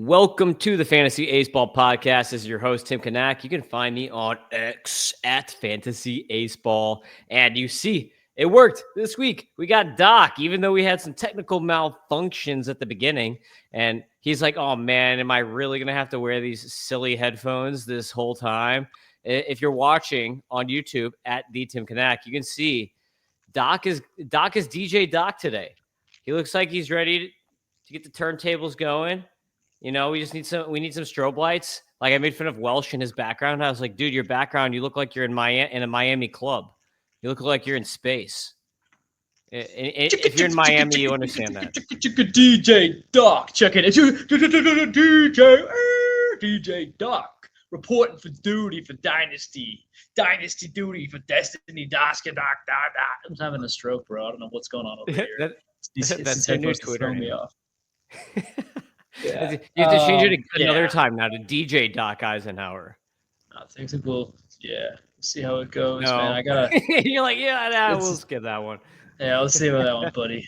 Welcome to the Fantasy Aceball podcast. This is your host, Tim Kanak. You can find me on X at Fantasy Aceball. And you see, it worked this week. We got Doc, even though we had some technical malfunctions at the beginning. And he's like, oh man, am I really going to have to wear these silly headphones this whole time? If you're watching on YouTube at the Tim Kanak, you can see Doc is DJ Doc today. He looks like he's ready to get the turntables going. You know, we need some strobe lights. Like I made fun of Welsh in his background. I was like, dude, your background, you look like you're in a Miami club. You look like you're in space. If you're in Miami, you understand that. DJ Doc, check it. It's DJ Doc reporting for duty for Dynasty duty for Destiny. Doc. I'm having a stroke, bro. I don't know what's going on over here. That's their new Twitter. Me off. Yeah. You have to change it another time now to DJ Doc Eisenhauer. Technical, yeah. Let's see how it goes, no. Man. I gotta. You're like, yeah, we'll skip that one. Yeah, let's see about that one, buddy.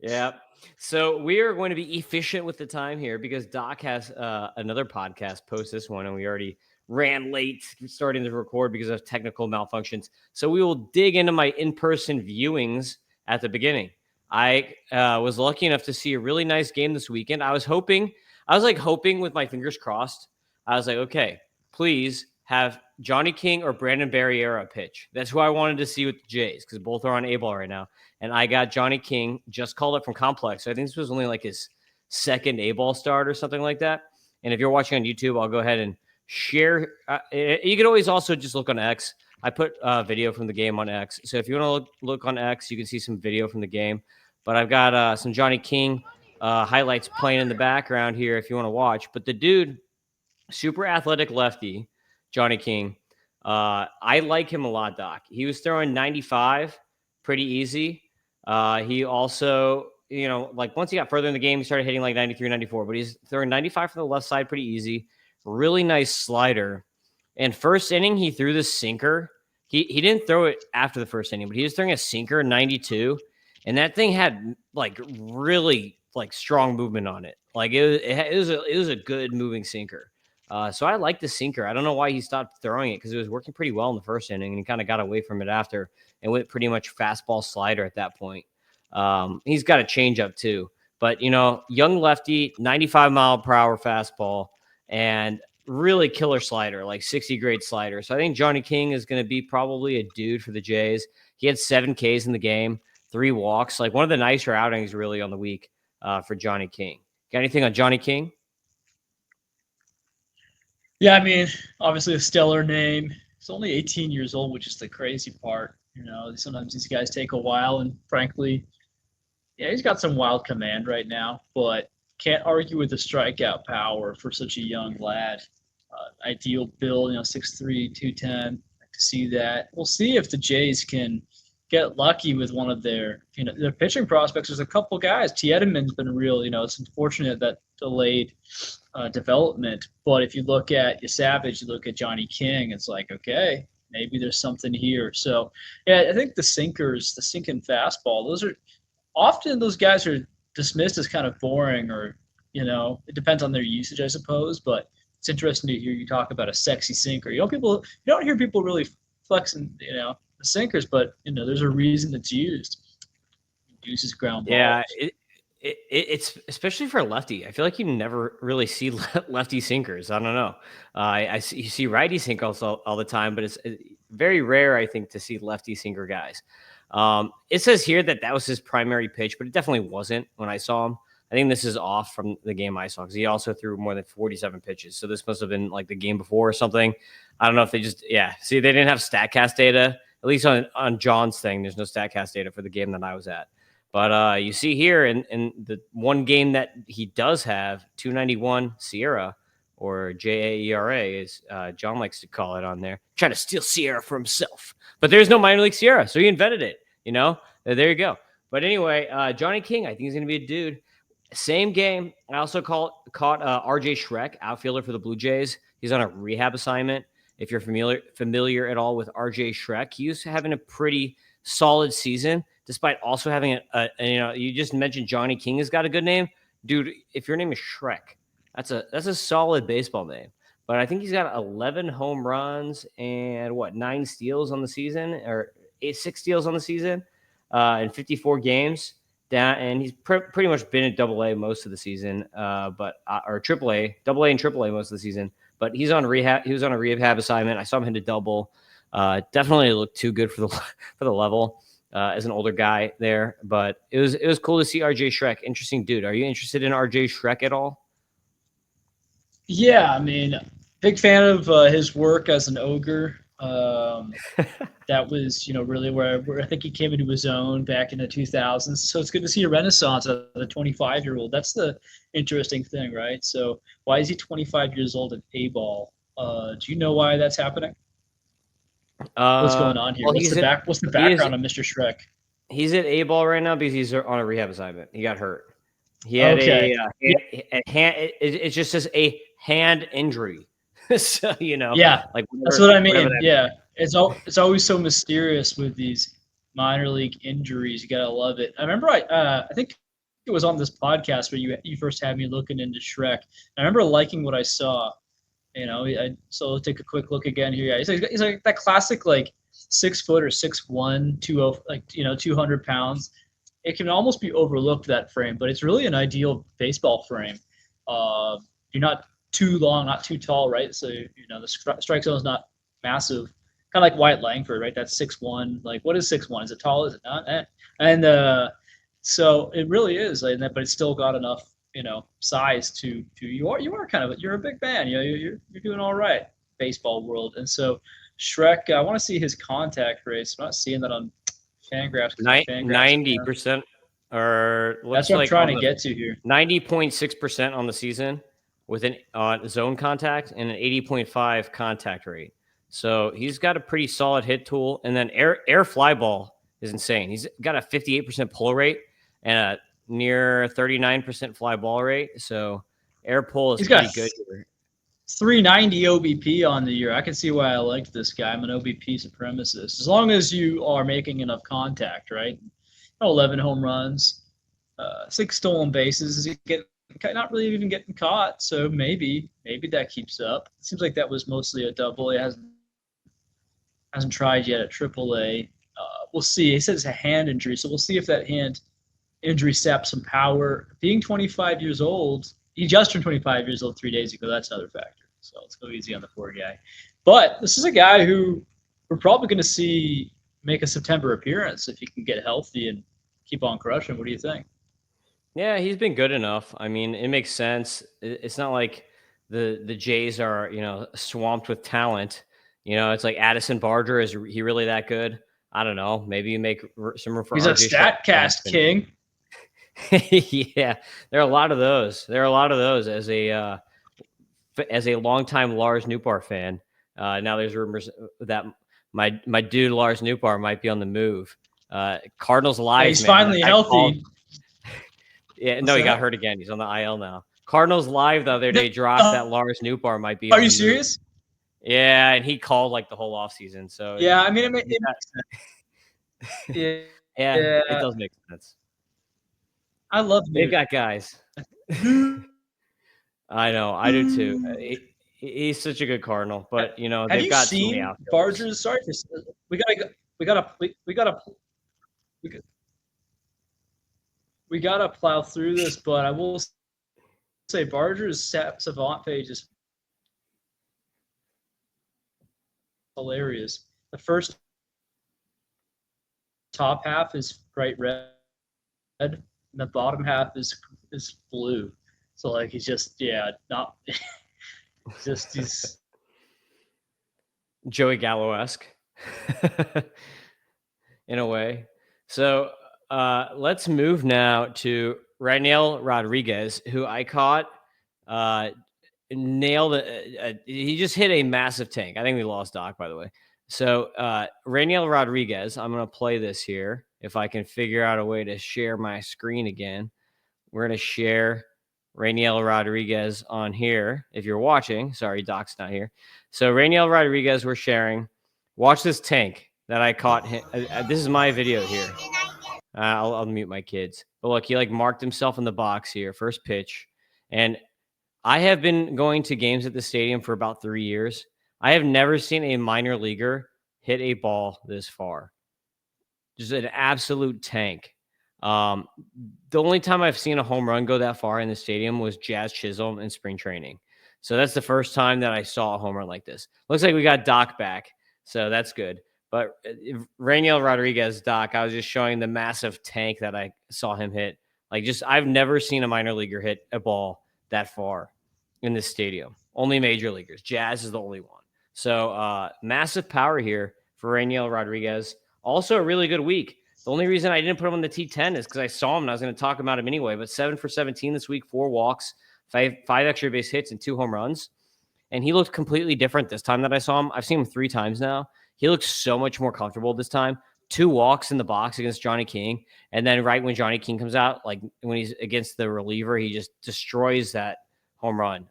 Yeah. So we are going to be efficient with the time here because Doc has another podcast post this one, and we already ran late starting to record because of technical malfunctions. So we will dig into my in-person viewings at the beginning. I was lucky enough to see a really nice game this weekend. I was hoping with my fingers crossed. I was like, okay, please have Johnny King or Brandon Barriera pitch. That's who I wanted to see with the Jays because both are on Aceball right now. And I got Johnny King, just called up from Complex. So I think this was only like his second Aceball start or something like that. And if you're watching on YouTube, I'll go ahead and share. You can always also just look on X. I put video from the game on X. So if you want to look on X, you can see some video from the game. But I've got some Johnny King highlights playing in the background here if you want to watch. But the dude, super athletic lefty, Johnny King. I like him a lot, Doc. He was throwing 95 pretty easy. He also, like once he got further in the game, he started hitting like 93, 94. But he's throwing 95 from the left side pretty easy. Really nice slider. And first inning, he threw the sinker. He didn't throw it after the first inning, but he was throwing a sinker 92. And that thing had like really like strong movement on it. Like it was a good moving sinker. So I like the sinker. I don't know why he stopped throwing it because it was working pretty well in the first inning and he kind of got away from it after and went pretty much fastball slider at that point. He's got a changeup too, but young lefty, 95 mile per hour fastball and really killer slider, like 60 grade slider. So I think Johnny King is going to be probably a dude for the Jays. He had 7 Ks in the game, 3 walks, like one of the nicer outings really on the week for Johnny King. Got anything on Johnny King? Yeah, I mean, obviously a stellar name. He's only 18 years old, which is the crazy part. Sometimes these guys take a while, and frankly, yeah, he's got some wild command right now, but can't argue with the strikeout power for such a young lad. Ideal build, 6'3", 210. Like to see that. We'll see if the Jays can get lucky with one of their pitching prospects. There's a couple guys. Tiedemann's been real. It's unfortunate that delayed development. But if you look at Savage, you look at Johnny King, it's like, okay, maybe there's something here. So, yeah, I think the sinkers, the sinking fastball, those guys are dismissed as kind of boring or, it depends on their usage, I suppose. But it's interesting to hear you talk about a sexy sinker. You don't hear people really flexing, the sinkers, but, there's a reason it's used. It uses ground balls. Yeah, it's especially for a lefty. I feel like you never really see lefty sinkers. I don't know. You see righty sinkers all the time, but it's very rare, I think, to see lefty sinker guys. It says here that was his primary pitch, but it definitely wasn't when I saw him. I think this is off from the game I saw because he also threw more than 47 pitches. So this must have been like the game before or something. I don't know if they see, they didn't have StatCast data, at least on John's thing. There's no StatCast data for the game that I was at. But you see here in the one game that he does have, 291 Sierra or JAERA, as John likes to call it on there, trying to steal Sierra for himself. But there's no minor league Sierra, so he invented it, There you go. But anyway, Johnny King, I think he's going to be a dude. Same game. I also caught RJ Schreck, outfielder for the Blue Jays. He's on a rehab assignment. If you're familiar at all with RJ Schreck, he's having a pretty solid season, despite also having you just mentioned Johnny King has got a good name. Dude, if your name is Shrek, That's a solid baseball name. But I think he's got 11 home runs and what 9 steals on the season, or 6 steals on the season, in 54 games. Down, and he's pretty much been at Double A most of the season, but or Triple A, Double A and Triple A most of the season. But he's on rehab. He was on a rehab assignment. I saw him hit a double. Definitely looked too good for the for the level as an older guy there. But it was cool to see RJ Shrek. Interesting dude. Are you interested in RJ Shrek at all? Yeah, I mean, big fan of his work as an ogre. That was, really where I think he came into his own back in the 2000s. So it's good to see a renaissance of the 25-year-old. That's the interesting thing, right? So why is he 25 years old at Aceball? Do you know why that's happening? What's going on here? Well, What's the background of Mr. Shrek? He's at Aceball right now because he's on a rehab assignment. He got hurt. He had Okay. a hand. It just says a hand injury. So Yeah, like that's what I mean. Yeah, it's always so mysterious with these minor league injuries. You gotta love it. I remember I think it was on this podcast where you first had me looking into Shrek. I remember liking what I saw. So let's take a quick look again here. Yeah, he's like that classic like 6 foot or 6'1", 20, like 200 pounds. It can almost be overlooked, that frame, but it's really an ideal baseball frame. You're not too long, not too tall, right? So the strike zone is not massive. Kind of like Wyatt Langford, right? That's 6'1". Like, what is 6'1"? Is it tall? Is it not? And so it really is, but it's still got enough size to you're a big man. You're doing all right, baseball world. And so Shrek, I want to see his contact rates. I'm not seeing that on Fangraphs. 90%, or that's what I'm trying to get to here. 90.6% on the season with an zone contact and an 80.5 contact rate. So he's got a pretty solid hit tool. And then air fly ball is insane. He's got a 58% pull rate and a near 39% fly ball rate. So air pull is pretty good here. 390 OBP on the year. I can see why I liked this guy. I'm an OBP supremacist. As long as you are making enough contact, right? 11 home runs, 6 stolen bases. Not really even getting caught, so maybe that keeps up. It seems like that was mostly a double. It hasn't tried yet at triple A. We'll see. He says it's a hand injury, so we'll see if that hand injury saps some power. Being 25 years old, he just turned 25 years old 3 days ago. That's another factor. So let's go easy on the poor guy. But this is a guy who we're probably going to see make a September appearance if he can get healthy and keep on crushing. What do you think? Yeah, he's been good enough. I mean, it makes sense. It's not like the Jays are, swamped with talent. It's like Addison Barger. Is he really that good? I don't know. Maybe you make some room for He's a StatCast king. Yeah, there are a lot of those. As a longtime Lars Nootbaar fan. Now there's rumors that my dude Lars Nootbaar might be on the move. Cardinals Live. Yeah, he's finally healthy. Yeah, no, he got hurt again. He's on the IL now. Cardinals Live the other day dropped that Lars Nootbaar might be. Are you serious? Yeah, and he called like the whole offseason. So yeah, I mean, it makes sense. yeah, it does make sense. I love they've got guys. I know, I do too. He's such a good Cardinal, but they've got so many outfielders. Barger's, sorry, we gotta plow through this, but I will say Barger's Savant page is hilarious. The first top half is bright red, and the bottom half is blue. So like he's just not he's Joey Gallo-esque in a way. So let's move now to Rainiel Rodriguez, who I caught nailed he just hit a massive tank. I think we lost Doc, by the way. So Rainiel Rodriguez, I'm going to play this here. If I can figure out a way to share my screen again, we're going to share Rainiel Rodriguez on here. If you're watching, sorry, Doc's not here. So Rainiel Rodriguez, we're sharing. Watch this tank that I caught. This is my video here. I'll mute my kids. But look, he like marked himself in the box here. First pitch. And I have been going to games at the stadium for about 3 years. I have never seen a minor leaguer hit a ball this far. Just an absolute tank. Um, the only time I've seen a home run go that far in the stadium was Jazz Chisholm in spring training. So that's the first time that I saw a home run like this. Looks like we got Doc back, so that's good. But Rainiel Rodriguez, Doc, I was just showing the massive tank that I saw him hit. Like, just I've never seen a minor leaguer hit a ball that far in this stadium. Only major leaguers. Jazz is the only one. So massive power here for Rainiel Rodriguez. Also a really good week. The only reason I didn't put him on the T10 is because I saw him and I was going to talk about him anyway. But 7 for 17 this week, 4 walks, five extra base hits, and 2 home runs. And he looked completely different this time that I saw him. I've seen him 3 times now. He looks so much more comfortable this time. 2 walks in the box against Johnny King. And then right when Johnny King comes out, like when he's against the reliever, he just destroys that home run.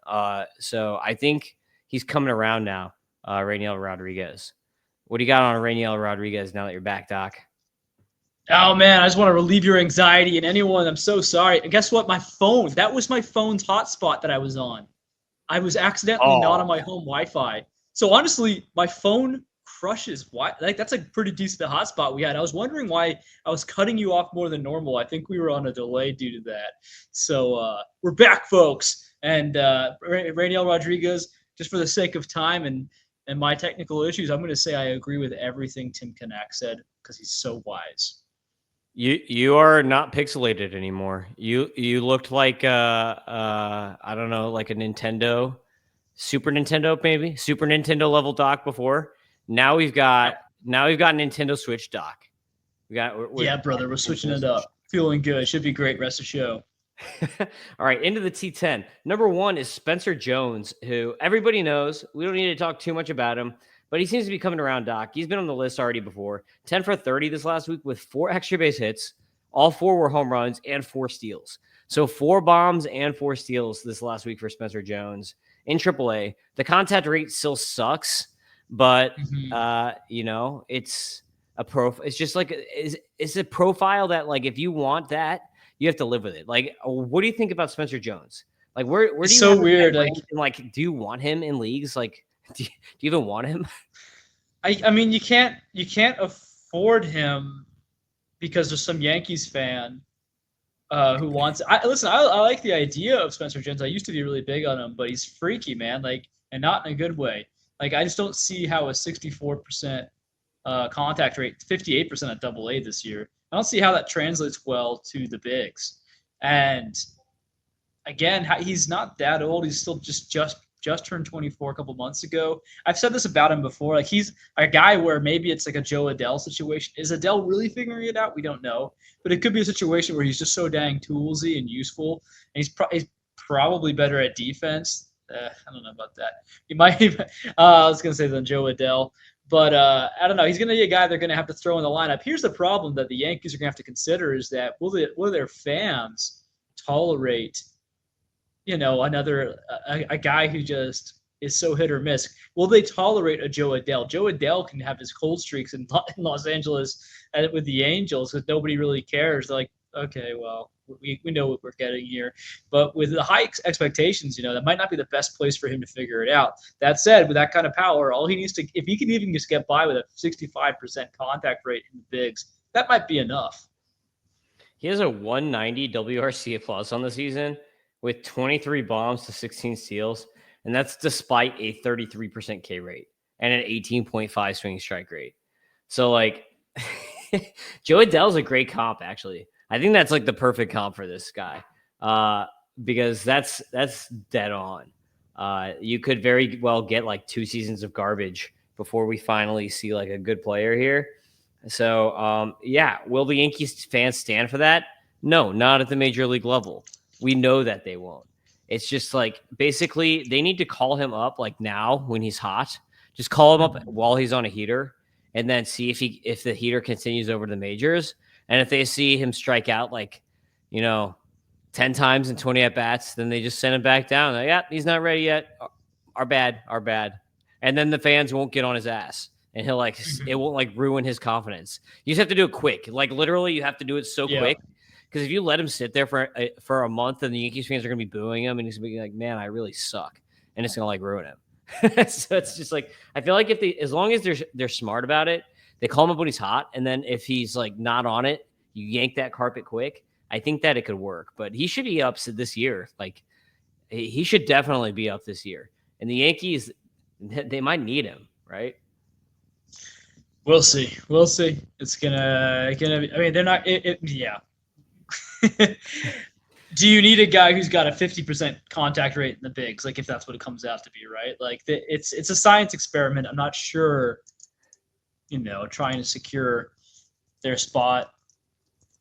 So I think he's coming around now, Rainiel Rodriguez. What do you got on Rainiel Rodriguez now that you're back, Doc? Oh man, I just want to relieve your anxiety. And anyone, I'm so sorry. And guess what? My phone, that was my phone's hotspot that I was on. I was accidentally not on my home Wi-Fi. So honestly, my phone crushes. Why? Like that's a pretty decent hotspot we had. I was wondering why I was cutting you off more than normal. I think we were on a delay due to that. So we're back, folks. And Rainiel Rodriguez, just for the sake of time and my technical issues, I'm going to say I agree with everything Tim Kanak said because he's so wise. You are not pixelated anymore. You looked like I don't know, like a Nintendo, Super Nintendo maybe, Super Nintendo level Doc before. Now we've got Nintendo Switch Doc. Yeah, brother, we're switching it up. Feeling good. Should be great rest of the show. All right, into the T10. Number 1 is Spencer Jones, who everybody knows. We don't need to talk too much about him, but he seems to be coming around, Doc. He's been on the list already before. 10 for 30 this last week with 4 extra base hits. All 4 were home runs and 4 steals. So 4 bombs and 4 steals this last week for Spencer Jones in AAA. The contact rate still sucks, but you know, it's just like it's a profile that, like, if you want that, you have to live with it. Like, what do you think about Spencer Jones? Like, where do you? It's so weird. Like, do you want him in leagues? Like, do you even want him? I mean, you can't afford him because there's some Yankees fan who wants. I like the idea of Spencer Jones. I used to be really big on him, but he's freaky, man. Like, and not in a good way. Like, I just don't see how a 64% contact rate, 58% at AA this year. I don't see how that translates well to the bigs. And again, he's not that old. He's still just turned 24 a couple months ago. I've said this about him before. Like, he's a guy where maybe it's like a Joe Adele situation. Is Adele really figuring it out? We don't know. But it could be a situation where he's just so dang toolsy and useful. And he's probably better at defense. I don't know about that. He might. I was gonna say than Joe Adele. But I don't know. He's going to be a guy they're going to have to throw in the lineup. Here's the problem that the Yankees are going to have to consider is that will their fans tolerate, you know, a guy who just is so hit or miss? Will they tolerate a Joe Adele? Joe Adele can have his cold streaks in Los Angeles with the Angels because nobody really cares. They're like, okay, well, we know what we're getting here. But with the high expectations, you know, that might not be the best place for him to figure it out. That said, with that kind of power, all he needs to, if he can even just get by with a 65% contact rate in the bigs, that might be enough. He has a 190 WRC plus on the season with 23 bombs to 16 steals, and that's despite a 33% K rate and an 18.5 swing strike rate. So, like, Joe Adele's a great comp, actually. I think that's like the perfect comp for this guy because that's dead on. You could very well get like 2 seasons of garbage before we finally see like a good player here. So, yeah, will the Yankees fans stand for that? No, not at the major league level. We know that they won't. It's just like basically they need to call him up like now when he's hot. Just call him up while he's on a heater and then see if the heater continues over the majors. And if they see him strike out like, you know, 10 times in 20 at-bats, then they just send him back down. Like, yeah, he's not ready yet. Our bad. And then the fans won't get on his ass. And he'll like, it won't like ruin his confidence. You just have to do it quick. Like literally you have to do it so quick Because if you let him sit there for a month, then the Yankees fans are going to be booing him, and he's going to be like, "Man, I really suck," and it's going to like ruin him. So it's just like I feel like as long as they're smart about it, they call him up when he's hot, and then if he's like not on it, you yank that carpet quick. I think that it could work, but he should be up this year. Like he should definitely be up this year, and the Yankees, they might need him, right? We'll see. We'll see. It's gonna be. I mean, they're not. Yeah. Do you need a guy who's got a 50% contact rate in the bigs? Like, if that's what it comes out to be, right? Like, it's a science experiment. I'm not sure. Trying to secure their spot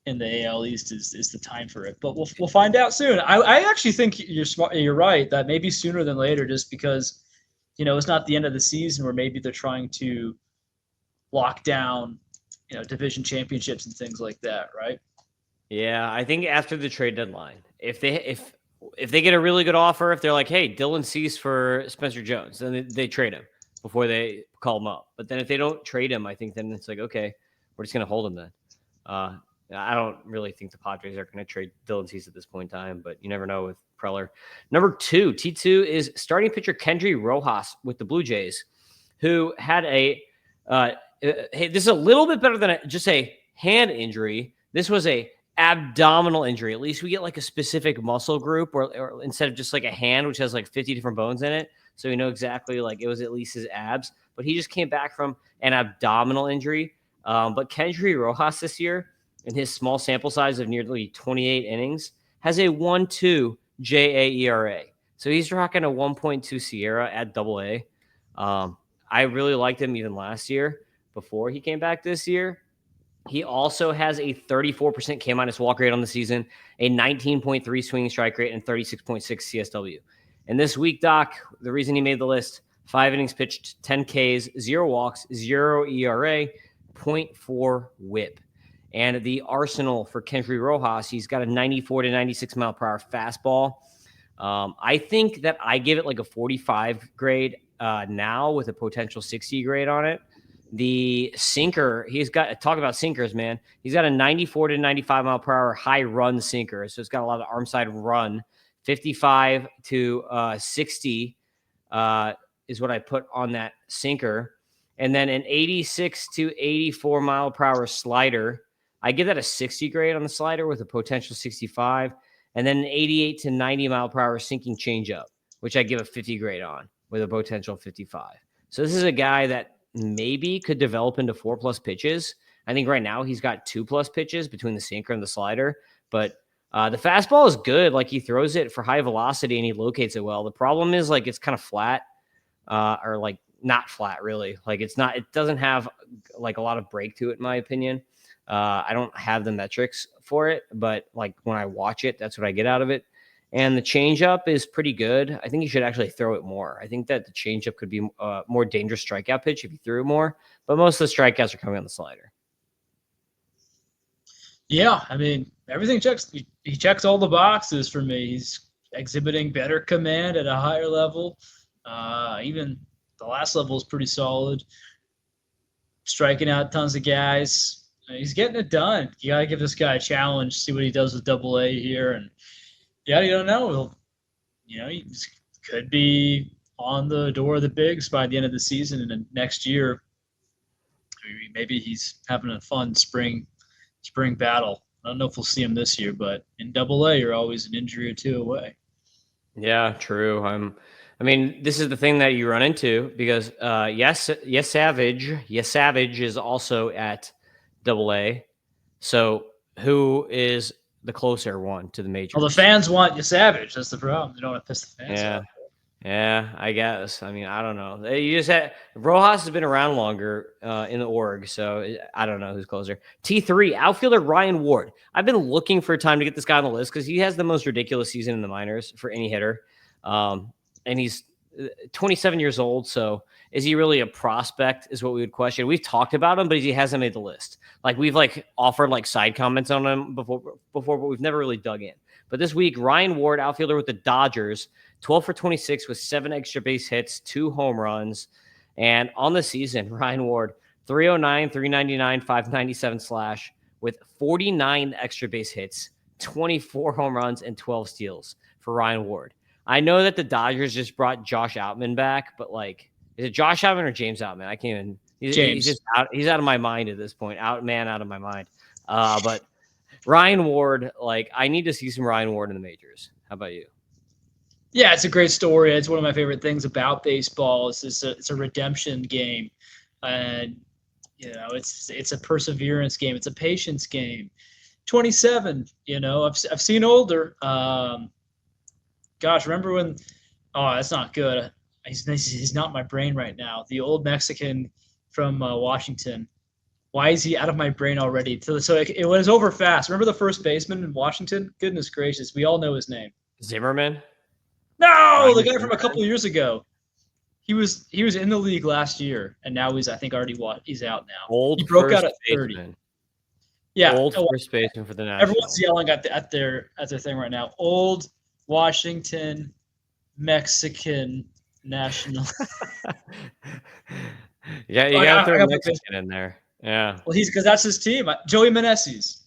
in the AL East is the time for it. But we'll find out soon. I actually think you're smart. You're right that maybe sooner than later, just because it's not the end of the season where maybe they're trying to lock down division championships and things like that, right? Yeah, I think after the trade deadline, if they get a really good offer, if they're like, "Hey, Dylan Cease for Spencer Jones," then they trade him before they call him up. But then if they don't trade him, I think then it's like, okay, we're just gonna hold him then. I don't really think the Padres are going to trade Dylan Cease at this point in time, but you never know with Preller. Number 2, T2 is starting pitcher Kendry Rojas with the Blue Jays, who had hey, this is a little bit better than just a hand injury. This was a abdominal injury. At least we get like a specific muscle group, or instead of just like a hand, which has like 50 different bones in it. So we know exactly like it was at least his abs, but he just came back from an abdominal injury. But Kendry Rojas this year, in his small sample size of nearly 28 innings, has a 1.2 JAERA. So he's rocking a 1.2 Sierra at AA. I really liked him even last year before he came back this year. He also has a 34% K- walk rate on the season, a 19.3 swinging strike rate, and 36.6 CSW. And this week, Doc, the reason he made the list, 5 innings pitched, 10 Ks, 0 walks, 0 ERA, 0.4 whip. And the arsenal for Kendry Rojas, he's got a 94 to 96 mile per hour fastball. I think that I give it like a 45 grade now with a potential 60 grade on it. The sinker, talk about sinkers, man. He's got a 94 to 95 mile per hour high run sinker. So it's got a lot of arm side run. 55 to 60 is what I put on that sinker. And then an 86 to 84 mile per hour slider. I give that a 60 grade on the slider with a potential 65. And then an 88 to 90 mile per hour sinking changeup, which I give a 50 grade on with a potential 55. So this is a guy that maybe could develop into 4+ pitches. I think right now he's got 2+ pitches between the sinker and the slider. But the fastball is good. Like he throws it for high velocity and he locates it well. The problem is like it's kind of flat or like not flat really. Like it doesn't have like a lot of break to it in my opinion. I don't have the metrics for it, but like when I watch it, that's what I get out of it. And the changeup is pretty good. I think you should actually throw it more. I think that the changeup could be a more dangerous strikeout pitch if you threw it more, but most of the strikeouts are coming on the slider. Yeah, I mean, everything checks. He checks all the boxes for me. He's exhibiting better command at a higher level. Even the last level is pretty solid. Striking out tons of guys. He's getting it done. You got to give this guy a challenge, see what he does with AA here. And, yeah, you don't know. He could be on the door of the bigs by the end of the season. And then next year, maybe he's having a fun spring battle. I don't know if we'll see him this year, but in AA, you're always an injury or two away. Yeah, true. I mean, this is the thing that you run into because, yes, Savage is also at AA. So who is the closer one to the majors? Well, the fans want you Savage. That's the problem. You don't want to piss the fans off. Yeah, I guess. I mean, I don't know. You just Rojas has been around longer in the org, so I don't know who's closer. T3 outfielder Ryan Ward. I've been looking for time to get this guy on the list because he has the most ridiculous season in the minors for any hitter, and he's 27 years old. So is he really a prospect? Is what we would question. We've talked about him, but he hasn't made the list. Like we've offered side comments on him before, but we've never really dug in. But this week, Ryan Ward, outfielder with the Dodgers, 12 for 26 with 7 extra base hits, 2 home runs. And on the season, Ryan Ward, 309, 399, 597 slash with 49 extra base hits, 24 home runs and 12 steals for Ryan Ward. I know that the Dodgers just brought Josh Outman back, but like, is it Josh Outman or James Outman? I can't even. He's just out. He's out of my mind at this point. Out of my mind. But Ryan Ward, like, I need to see some Ryan Ward in the majors. How about you? Yeah, it's a great story. It's one of my favorite things about baseball. It's a redemption game, and it's a perseverance game. It's a patience game. 27. I've seen older. Gosh, remember when? Oh, that's not good. He's not in my brain right now. The old Mexican from Washington. Why is he out of my brain already? So it was over fast. Remember the first baseman in Washington? Goodness gracious, we all know his name. Zimmerman? No, the guy from a couple of years ago. He was in the league last year, and now he's out now. He broke out at 30. Yeah, old first baseman for the Nationals. Everyone's yelling at their thing right now. Old Washington Mexican National. Yeah, you gotta throw Mexican in there. Yeah. Well, because that's his team. Joey Meneses.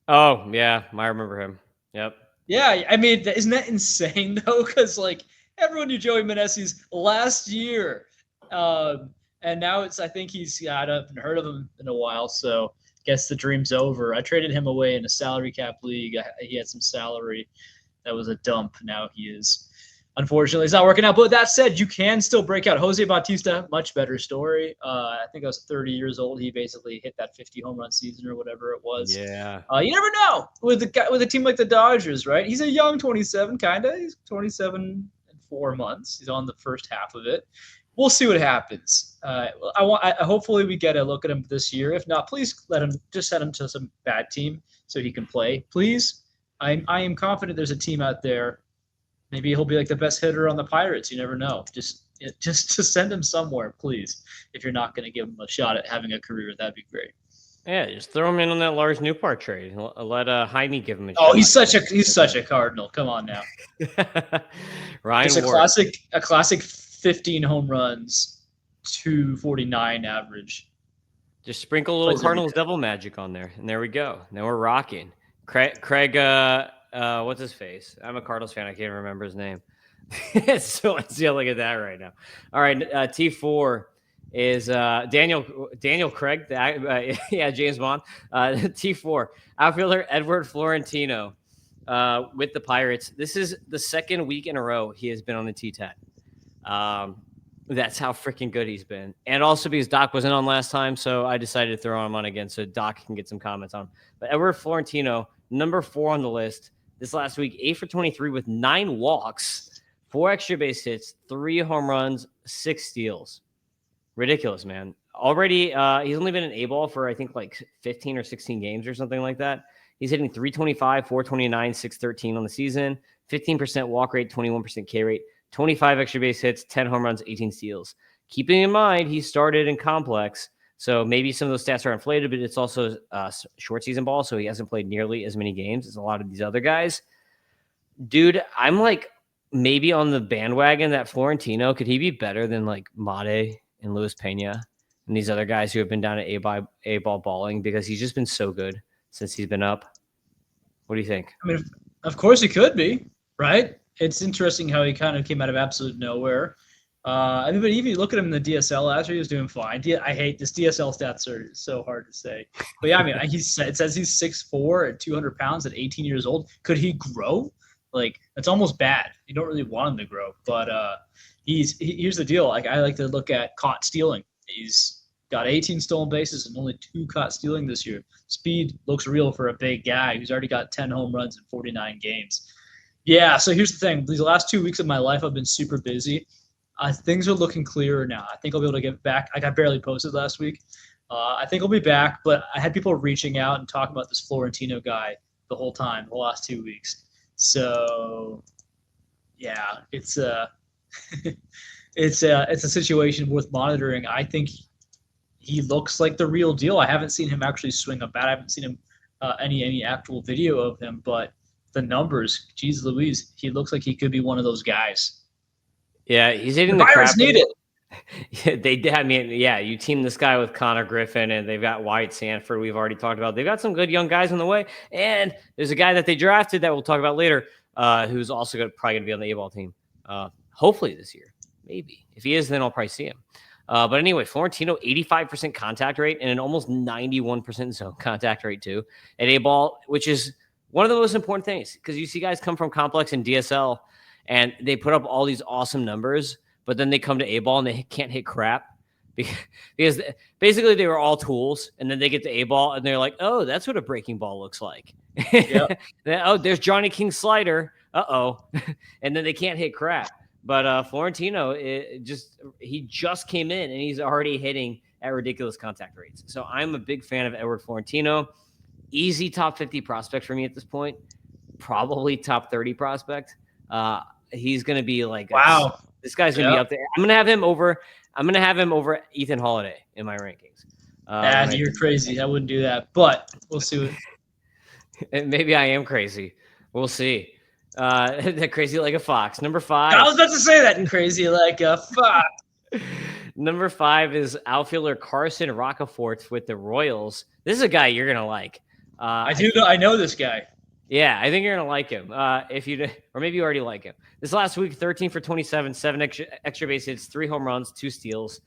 Oh yeah, I remember him. Yep. Yeah, I mean, isn't that insane though? Because like everyone knew Joey Meneses last year, and now I think I haven't heard of him in a while. So I guess the dream's over. I traded him away in a salary cap league. He had some salary. That was a dump. Now unfortunately, it's not working out. But that said, you can still break out. Jose Bautista, much better story. I think I was 30 years old. He basically hit that 50 home run season or whatever it was. Yeah. You never know with a team like the Dodgers, right? He's a young 27, kind of. He's 27 and 4 months. He's on the first half of it. We'll see what happens. Hopefully we get a look at him this year. If not, please send him to some bad team so he can play. Please. I am confident there's a team out there. Maybe he'll be like the best hitter on the Pirates. You never know. Just to send him somewhere, please. If you're not going to give him a shot at having a career, that'd be great. Yeah, just throw him in on that Lars Newpark trade. Let Jaime give him a shot. Oh, he's such a Cardinal. Come on now. Ryan Just Ward. a classic 15 home runs, 249 average. Just sprinkle a little Cardinals devil magic on there, and there we go. Now we're rocking. Craig what's his face? I'm a Cardinals fan. I can't remember his name. So let's yelling at that right now. All right, T4 is Daniel Craig. James Bond. T4 outfielder Edward Florentino with the Pirates. This is the second week in a row he has been on the T10. That's how freaking good he's been. And also because Doc wasn't on last time, so I decided to throw him on again so Doc can get some comments on him. But Edward Florentino, number 4 on the list this last week, 8 for 23 with 9 walks, 4 extra base hits, 3 home runs, 6 steals. Ridiculous, man. Already, he's only been an A-ball for, I think, like 15 or 16 games or something like that. He's hitting 325, 429, 613 on the season, 15% walk rate, 21% K rate, 25 extra base hits, 10 home runs, 18 steals. Keeping in mind, he started in complex, so maybe some of those stats are inflated, but it's also short season ball, so he hasn't played nearly as many games as a lot of these other guys. Dude, I'm like maybe on the bandwagon that Florentino, could he be better than like Mate and Luis Pena and these other guys who have been down at A-ball balling, because he's just been so good since he's been up? What do you think? I mean, of course he could be, right? It's interesting how he kind of came out of absolute nowhere. But even if you look at him in the DSL last year, he was doing fine. I hate this. DSL stats are so hard to say. But yeah, I mean, it says he's 6'4" at 200 pounds at 18 years old. Could he grow? Like, that's almost bad. You don't really want him to grow. But here's the deal. Like, I like to look at caught stealing. He's got 18 stolen bases and only 2 caught stealing this year. Speed looks real for a big guy who's already got 10 home runs in 49 games. Yeah, so here's the thing. These last 2 weeks of my life, I've been super busy. Things are looking clearer now. I think I'll be able to get back. I got barely posted last week. I think I'll be back, but I had people reaching out and talking about this Florentino guy the whole time, the last 2 weeks. So, yeah, it's it's a situation worth monitoring. I think he looks like the real deal. I haven't seen him actually swing a bat. I haven't seen him any actual video of him, but the numbers, geez Louise, he looks like he could be one of those guys. Yeah, he's hitting the crap. Pirates need it. Yeah, they did. I mean, yeah, you team this guy with Connor Griffin, and they've got Wyatt Sanford. We've already talked about. They've got some good young guys on the way, and there's a guy that they drafted that we'll talk about later, who's also probably going to be on the A-ball team, hopefully this year, maybe. If he is, then I'll probably see him. But anyway, Florentino, 85% contact rate and an almost 91% zone contact rate too at A-ball, which is one of the most important things because you see guys come from complex and DSL, and they put up all these awesome numbers. But then they come to A-ball and they can't hit crap because basically they were all tools. And then they get to A-ball and they're like, oh, that's what a breaking ball looks like. Yep. Oh, there's Johnny King's slider. Uh-oh. And then they can't hit crap. But Florentino, he just came in and he's already hitting at ridiculous contact rates. So I'm a big fan of Edward Florentino. Easy top 50 prospect for me at this point. Probably top 30 prospect. He's going to be like, wow. This guy's gonna be up there. I'm gonna have him over Ethan Holiday in my rankings. You're crazy. I wouldn't do that, but we'll see. And maybe I am crazy. We'll see. Crazy like a fox. Number 5. I was about to say that. Crazy like a fox. Number 5 is outfielder Carson Roccaforte with the Royals. This is a guy you're gonna like. I know this guy. Yeah, I think you're gonna like him. Or maybe you already like him. This last week, 13 for 27, 7 extra base hits, 3 home runs, 2 steals.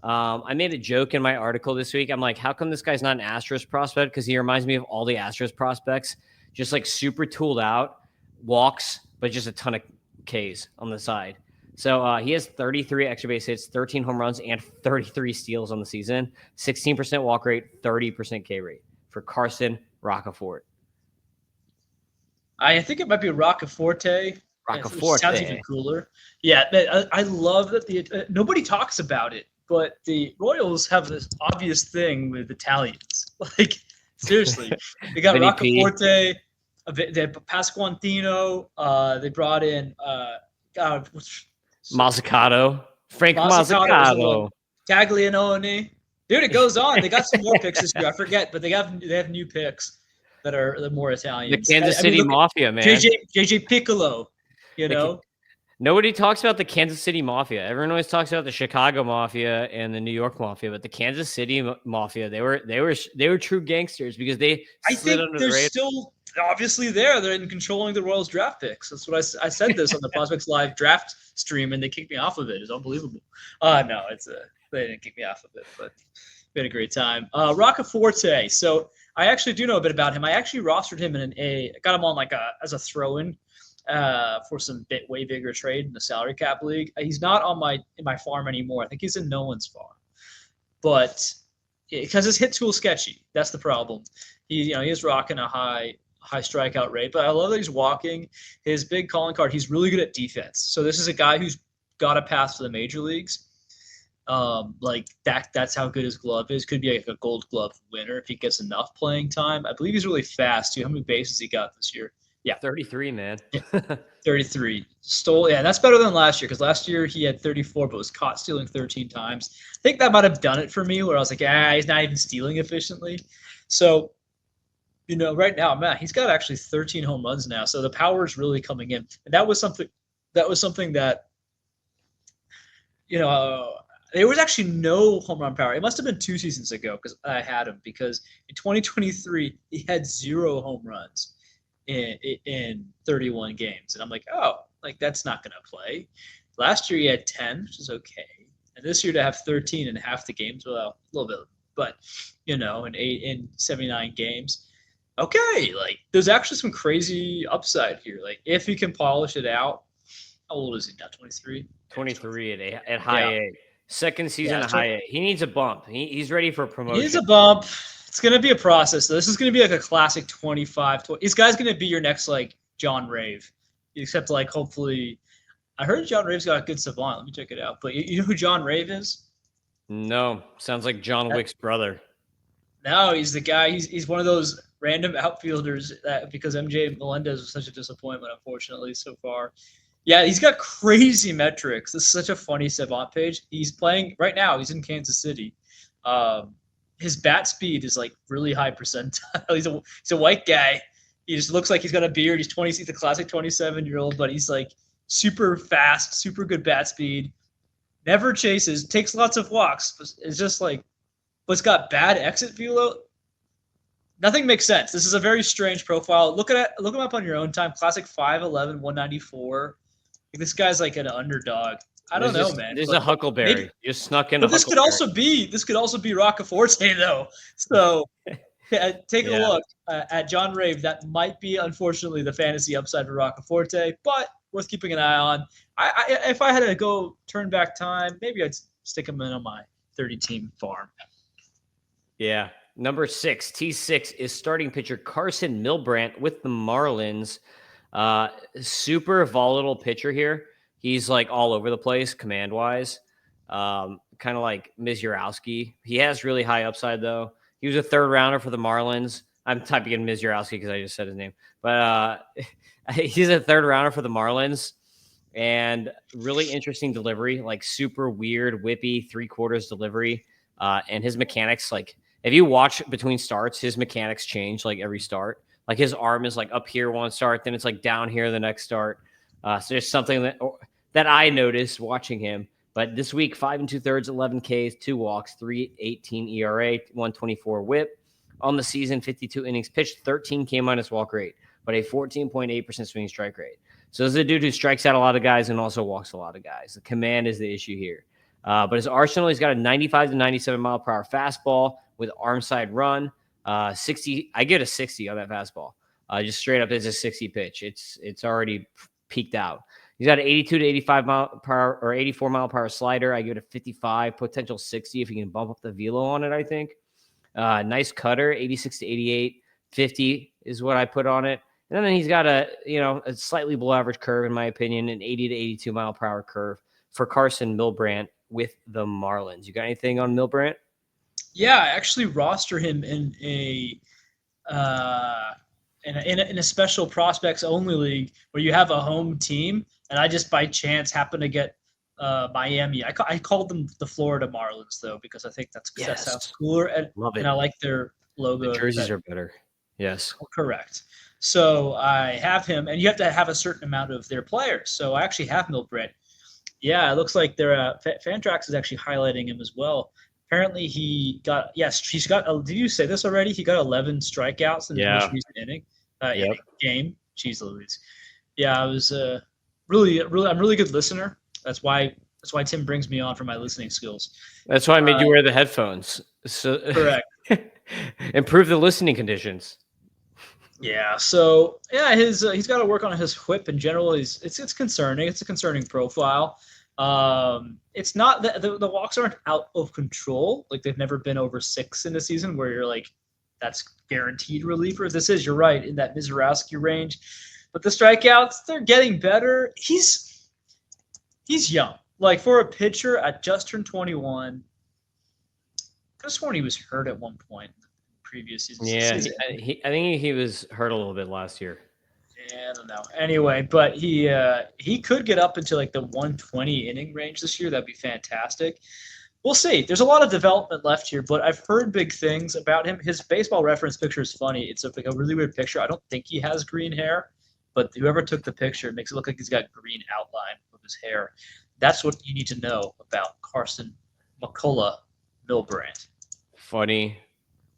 I made a joke in my article this week. I'm like, how come this guy's not an Astros prospect? Because he reminds me of all the Astros prospects, just like super tooled out, walks, but just a ton of Ks on the side. So he has 33 extra base hits, 13 home runs, and 33 steals on the season. 16% walk rate, 30% K rate for Carson Roccaforte. I think it might be Roccaforte. Roccaforte sounds even cooler. Yeah, I love that nobody talks about it, but the Royals have this obvious thing with Italians. Like seriously, they got Roccaforte, they have Pasquantino. They brought in Mazzucato, Frank Mazzucato, Taglianone. Dude, it goes on. They got some more picks this year. I forget, but they have new picks that are more Italian. The Kansas City Mafia, man. JJ Piccolo, Nobody talks about the Kansas City Mafia. Everyone always talks about the Chicago Mafia and the New York Mafia, but the Kansas City Mafia, they were true gangsters because they slid under the radar. Still obviously there. They're in controlling the Royals draft picks. That's what I said this on the Prospects Live draft stream, and they kicked me off of it. It's unbelievable. No, they didn't kick me off of it, but we had a great time. Roccaforte. So I actually do know a bit about him. I actually rostered him got him on as a throw-in for some way bigger trade in the salary cap league. He's not in my farm anymore. I think he's in no one's farm, but because his hit tool sketchy, that's the problem. He is rocking a high strikeout rate, but I love that he's walking. His big calling card. He's really good at defense. So this is a guy who's got a path to the major leagues. That's how good his glove is. Could be like a gold glove winner if he gets enough playing time. I believe he's really fast too. How many bases he got this year? Yeah. 33, man. 33. Stole. Yeah, that's better than last year because last year he had 34 but was caught stealing 13 times. I think that might have done it for me where I was like, he's not even stealing efficiently. So, right now, man, he's got actually 13 home runs now. So the power is really coming in. And that was something that, there was actually no home run power. It must have been 2 seasons ago because I had him because in 2023, he had 0 home runs in 31 games. And I'm like, that's not going to play. Last year, he had 10, which is okay. And this year to have 13 in half the games, well, a little bit. But, in 79 games, okay. There's actually some crazy upside here. If he can polish it out, how old is he now, 23? 23 at high A. Second season at high A. He needs a bump. He's ready for promotion. He needs a bump. It's going to be a process. This is going to be like a classic 25. This guy's going to be your next, John Rave. Except, hopefully – I heard John Rave's got a good savant. Let me check it out. But you know who John Rave is? No. Sounds like John Wick's brother. No, he's the guy. He's one of those random outfielders that because MJ Melendez was such a disappointment, unfortunately, so far. Yeah, he's got crazy metrics. This is such a funny savant page. He's playing – right now, he's in Kansas City. His bat speed is really high percentile. He's a white guy. He just looks like he's got a beard. He's a classic 27-year-old, but he's super fast, super good bat speed. never chases, takes lots of walks. It's just like, but it's got bad exit velo. Nothing makes sense. This is a very strange profile. Look him up on your own time. Classic 5'11", 194. This guy's like an underdog. I don't know, man. There's a Huckleberry. Maybe, you snuck in. But this could also be Roccaforte though. So take a look at John Rave. That might be, unfortunately, the fantasy upside for Roccaforte, but worth keeping an eye on. If I had to go turn back time, maybe I'd stick him in on my 30-team farm. Yeah. Number 6, T6, is starting pitcher Carson Milbrandt with the Marlins. Super volatile pitcher here. He's like all over the place command-wise. Kind of like Mizurowski. He has really high upside, though. He was a third rounder for the Marlins. I'm typing in Mizurowski because I just said his name. But he's a third rounder for the Marlins. And really interesting delivery, like super weird, whippy, three-quarters delivery. And his mechanics, like, if you watch between starts, his mechanics change like every start. Like his arm is like up here one start, then it's like down here the next start. So there's something that I noticed watching him. But this week, 5 2/3, 11 Ks, 2 walks, 3.18 ERA, 124 WHIP. On the season, 52 innings pitched, 13 K minus walk rate, but a 14.8% swinging strike rate. So this is a dude who strikes out a lot of guys and also walks a lot of guys. The command is the issue here. But his arsenal, he's got a 95 to 97 mile per hour fastball with arm side run. 60. I get a 60 on that fastball. Just straight up, it's a 60 pitch. It's already peaked out. He's got an 82 to 85 mile per hour or 84 mile per hour slider. I give it a 55, potential 60 if you can bump up the velo on it, I think. Nice cutter, 86 to 88. 50 is what I put on it. And then he's got a slightly below average curve, in my opinion, an 80 to 82 mile per hour curve for Carson Milbrandt with the Marlins. You got anything on Milbrandt? Yeah, I actually roster him in a special prospects only league where you have a home team, and I just by chance happen to get Miami. I called them the Florida Marlins though because I think that sounds cooler, and I like their logo. The jerseys are better. Yes, correct. So I have him, and you have to have a certain amount of their players. So I actually have Milbrandt. Yeah, it looks like their Fantrax is actually highlighting him as well. Apparently he's got. Did you say this already? He got 11 strikeouts in the most recent inning. Game. Jeez Louise. Yeah, I was I'm a really good listener. That's why Tim brings me on for my listening skills. That's why I made you wear the headphones. So correct. Improve the listening conditions. Yeah. So yeah, he's got to work on his whip in general. It's concerning. It's a concerning profile. It's not that the walks aren't out of control. Like they've never been over 6 in the season where you're like, that's guaranteed relievers. This is, you're right, in that Mizurowski range. But the strikeouts, they're getting better. He's young. Like for a pitcher at just turned 21, I could have sworn he was hurt at one point in the previous season. Yeah, I think he was hurt a little bit last year. Yeah, I don't know. Anyway, but he could get up into like the 120 inning range this year. That'd be fantastic. We'll see. There's a lot of development left here, but I've heard big things about him. His baseball reference picture is funny. It's like a really weird picture. I don't think he has green hair, but whoever took the picture makes it look like he's got green outline of his hair. That's what you need to know about Carson McCullough Milbrandt. Funny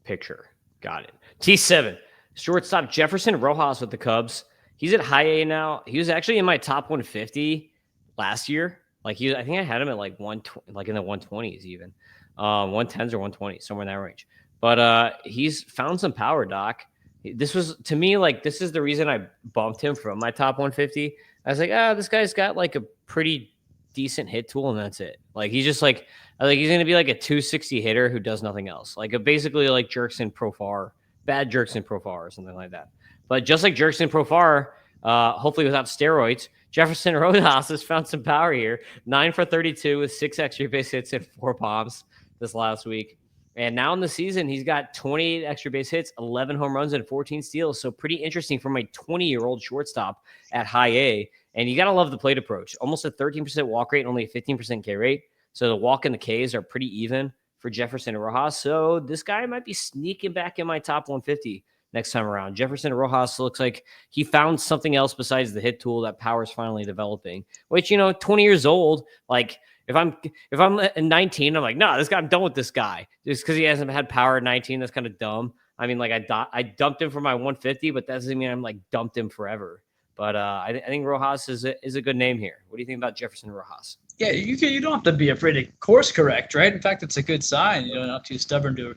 picture. Got it. T7. Shortstop Jefferson Rojas with the Cubs. He's at high A now. He was actually in my top 150 last year. I think I had him at like 120, like in the 120s even, 110s or 120s, somewhere in that range. But he's found some power, Doc. This was, to me, like, this is the reason I bumped him from my top 150. I was like, this guy's got like a pretty decent hit tool, and that's it. Like, he's just like he's going to be like a 260 hitter who does nothing else. Like, basically like Jerkson Profar, bad Jerkson Profar or something like that. But just like Jerkson Profar, hopefully without steroids, Jefferson Rojas has found some power here. 9 for 32 with 6 extra base hits and 4 bombs this last week. And now in the season, he's got 28 extra base hits, 11 home runs, and 14 steals. So pretty interesting from a 20-year-old shortstop at high A. And you got to love the plate approach. Almost a 13% walk rate, only a 15% K rate. So the walk and the Ks are pretty even for Jefferson Rojas. So this guy might be sneaking back in my top 150 next time around. Jefferson Rojas looks like he found something else besides the hit tool that power's finally developing, which, 20 years old, like If I'm at 19, I'm like, no, this guy, I'm done with this guy. Just because he hasn't had power at 19, that's kind of dumb. I mean, like I dumped him for my 150, but that doesn't mean I'm like dumped him forever. But I think Rojas is a good name here. What do you think about Jefferson Rojas? Yeah, you don't have to be afraid to course correct, right? In fact, it's a good sign. You know, not too stubborn to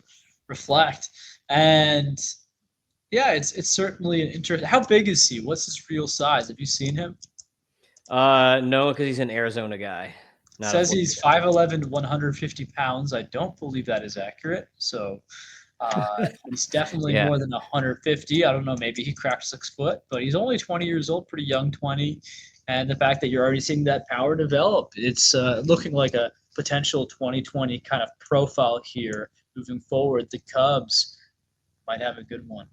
reflect. And yeah, it's certainly an interest. How big is he? What's his real size? Have you seen him? No, because he's an Arizona guy. Says he's 5'11", 150 pounds. I don't believe that is accurate. So he's definitely more than 150. I don't know. Maybe he cracked 6 foot, but he's only 20 years old, pretty young 20. And the fact that you're already seeing that power develop, it's looking like a potential 2020 kind of profile here moving forward. The Cubs might have a good one.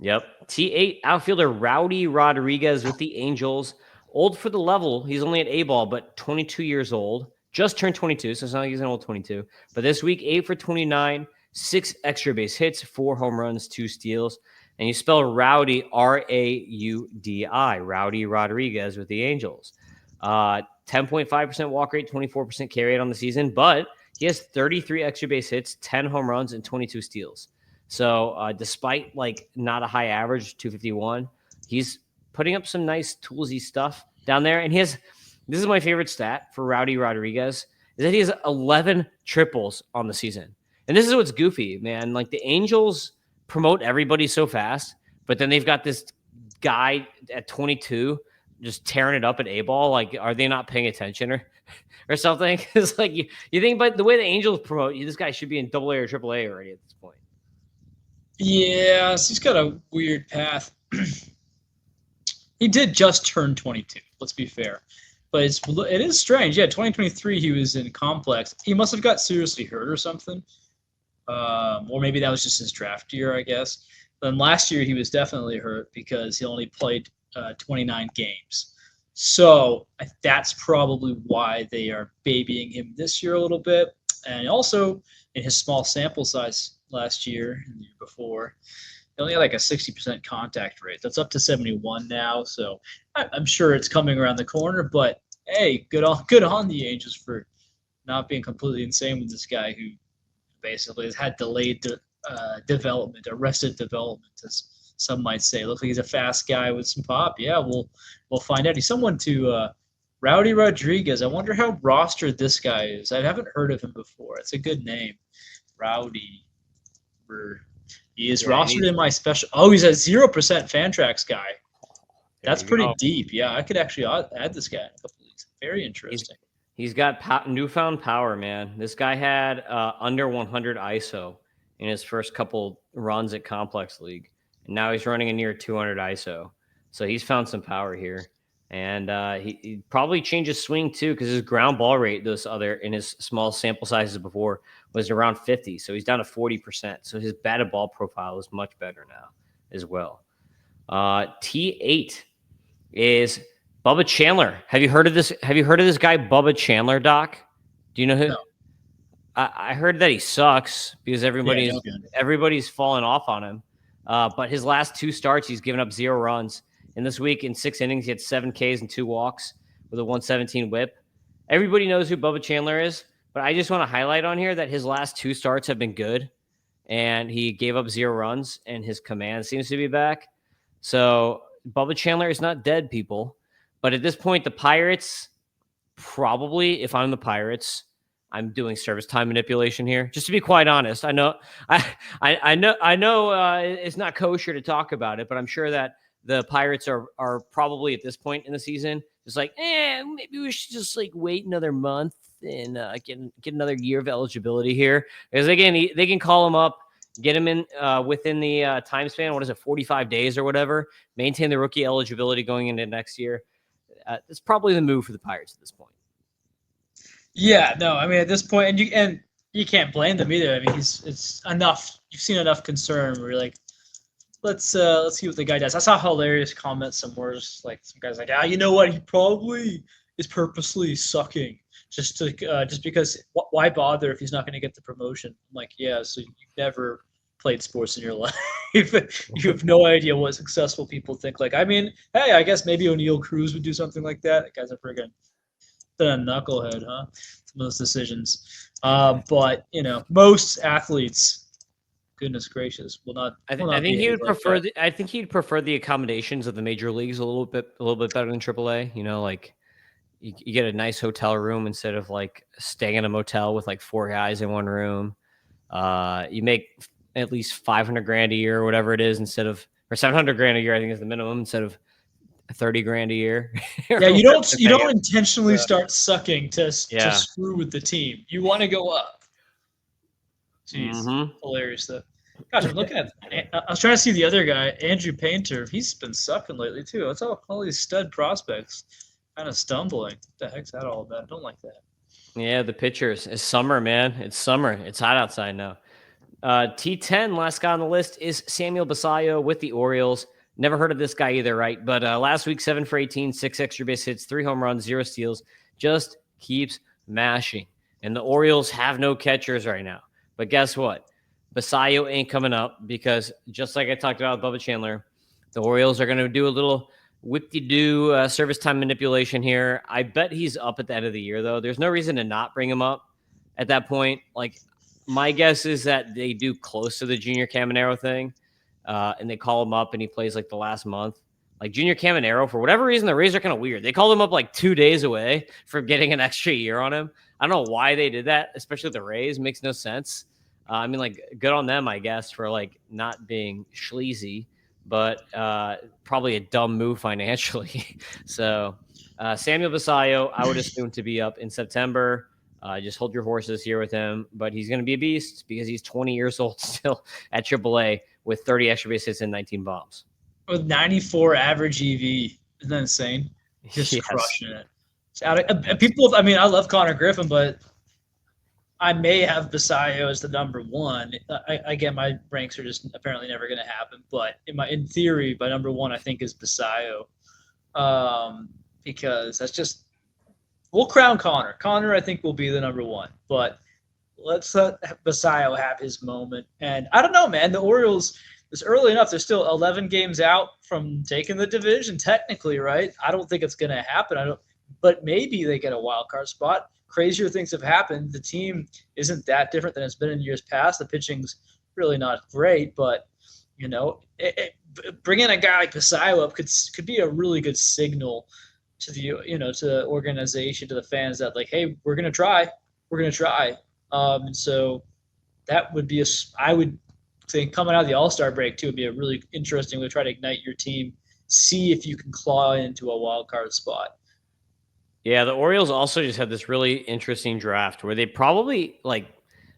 Yep. T8 outfielder Rowdy Rodriguez with the Angels. Old for the level. He's only at A-ball, but 22 years old. Just turned 22, so it's not like he's an old 22. But this week, 8 for 29, 6 extra base hits, 4 home runs, 2 steals. And you spell Rowdy, R-A-U-D-I, Rowdy Rodriguez with the Angels. 10.5% walk rate, 24% carry rate on the season, but he has 33 extra base hits, 10 home runs, and 22 steals. So despite like not a high average, 251, he's putting up some nice toolsy stuff down there. And this is my favorite stat for Rowdy Rodriguez, is that he has 11 triples on the season. And this is what's goofy, man. Like the Angels promote everybody so fast, but then they've got this guy at 22 just tearing it up at A-ball. Like, are they not paying attention or something? It's like you think, but the way the Angels promote, this guy should be in AA or AAA already at this point. Yes, he's got a weird path. He did just turn 22. Let's be fair, but it is strange. Yeah, 2023 he was in complex. He must have got seriously hurt or something, or maybe that was just his draft year, I guess. Then last year he was definitely hurt because he only played 29 games. So that's probably why they are babying him this year a little bit, and also in his small sample size last year and the year before, he only had like a 60% contact rate. That's up to 71 now. So I'm sure it's coming around the corner. But hey, good on the Angels for not being completely insane with this guy who basically has had delayed development, arrested development, as some might say. Looks like he's a fast guy with some pop. Yeah, we'll find out. He's someone to Rowdy Rodriguez. I wonder how rostered this guy is. I haven't heard of him before. It's a good name, Rowdy. He is rostered in my special. Oh, he's a 0% Fantrax guy. That's pretty deep. Yeah, I could actually add this guy in a couple weeks. Very interesting. He's got newfound power, man. This guy had under 100 ISO in his first couple runs at Complex League, and now he's running a near 200 ISO. So he's found some power here, and he probably changed his swing too, because his ground ball rate in his small sample sizes before was around 50. So he's down to 40%. So his batted ball profile is much better now as well. T8 is Bubba Chandler. Have you heard of this? Have you heard of this guy, Bubba Chandler, Doc? Do you know who? No. I heard that he sucks because everybody's fallen off on him. But his last 2 starts, he's given up 0 runs. And this week in 6 innings, he had 7 Ks and 2 walks with a 117 whip. Everybody knows who Bubba Chandler is, but I just want to highlight on here that his last 2 starts have been good, and he gave up 0 runs, and his command seems to be back. So Bubba Chandler is not dead, people. But at this point, the Pirates probably, if I'm the Pirates, I'm doing service time manipulation here. Just to be quite honest, I know it's not kosher to talk about it, but I'm sure that the Pirates are probably at this point in the season just like, maybe we should just like wait another month and get another year of eligibility here, because again they can call him up, get him in within the time span. What is it, 45 days or whatever? Maintain the rookie eligibility going into next year. It's probably the move for the Pirates at this point. Yeah, no, I mean at this point, and you can't blame them either. I mean, it's enough. You've seen enough concern where you're like, let's see what the guy does. I saw a hilarious comment somewhere, like some guys like, you know what? He probably is purposely sucking just because. Why bother if he's not going to get the promotion? I'm like, yeah, so you've never played sports in your life. You have no idea what successful people think. Like, I mean, hey, I guess maybe O'Neal Cruz would do something like that. That guy's a friggin' been a knucklehead, huh? Some of those decisions. But most athletes, goodness gracious, will not I think he behave would like prefer. that. I think he'd prefer the accommodations of the major leagues a little bit better than AAA. Like you get a nice hotel room instead of like staying in a motel with like 4 guys in one room. You make at least 500 grand a year or whatever it is or 700 grand a year. I think is the minimum instead of 30 grand a year. Yeah, you don't They're you paying don't him. intentionally start sucking to Yeah. screw with the team. You want to go up. Jeez, Mm-hmm. hilarious though. Gosh, I'm looking at. I was trying to see the other guy, Andrew Painter. He's been sucking lately too. That's all these stud prospects kind of stumbling. What the heck's that all about? I don't like that. Yeah, the pitchers. It's summer, man. It's summer. It's hot outside now. T10, last guy on the list is Samuel Basallo with the Orioles. Never heard of this guy either, right? But last week, 7 for 18, 6 extra base hits, 3 home runs, 0 steals. Just keeps mashing. And the Orioles have no catchers right now. But guess what? Basallo ain't coming up because just like I talked about with Bubba Chandler, the Orioles are going to do a little whip-de-doo service time manipulation here. I bet he's up at the end of the year, though. There's no reason to not bring him up at that point. Like, my guess is that they do close to the Junior Caminero thing, and they call him up and he plays like the last month. Like Junior Caminero, for whatever reason, the Rays are kind of weird. They called him up like 2 days away from getting an extra year on him. I don't know why they did that, especially with the Rays. It makes no sense. I mean, like, good on them, I guess, for like not being sleazy, but probably a dumb move financially. So Samuel Basallo, I would assume to be up in September. Just hold your horses here with him, but he's going to be a beast because he's 20 years old still at AAA with 30 extra base hits and 19 bombs. With 94 average EV, isn't that insane? Just Yes. crushing it. People, I mean, I love Connor Griffin, but I may have Basallo as the number one. Again, my ranks are just apparently never going to happen. But in theory, my number one I think is Basallo, because that's just we'll crown Connor. Connor I think will be the number one, but let's let Basallo have his moment. And I don't know, man. The Orioles. It's early enough. They're still 11 games out from taking the division, technically, right? I don't think it's going to happen. But maybe they get a wild card spot. Crazier things have happened. The team isn't that different than it's been in years past. The pitching's really not great, but bringing a guy like Basallo up could be a really good signal to the organization, to the fans that like, hey, we're gonna try. And so that would be I would think coming out of the All-Star break too would be a really interesting way to try to ignite your team, see if you can claw into a wild card spot. Yeah, the Orioles also just had this really interesting draft where they probably like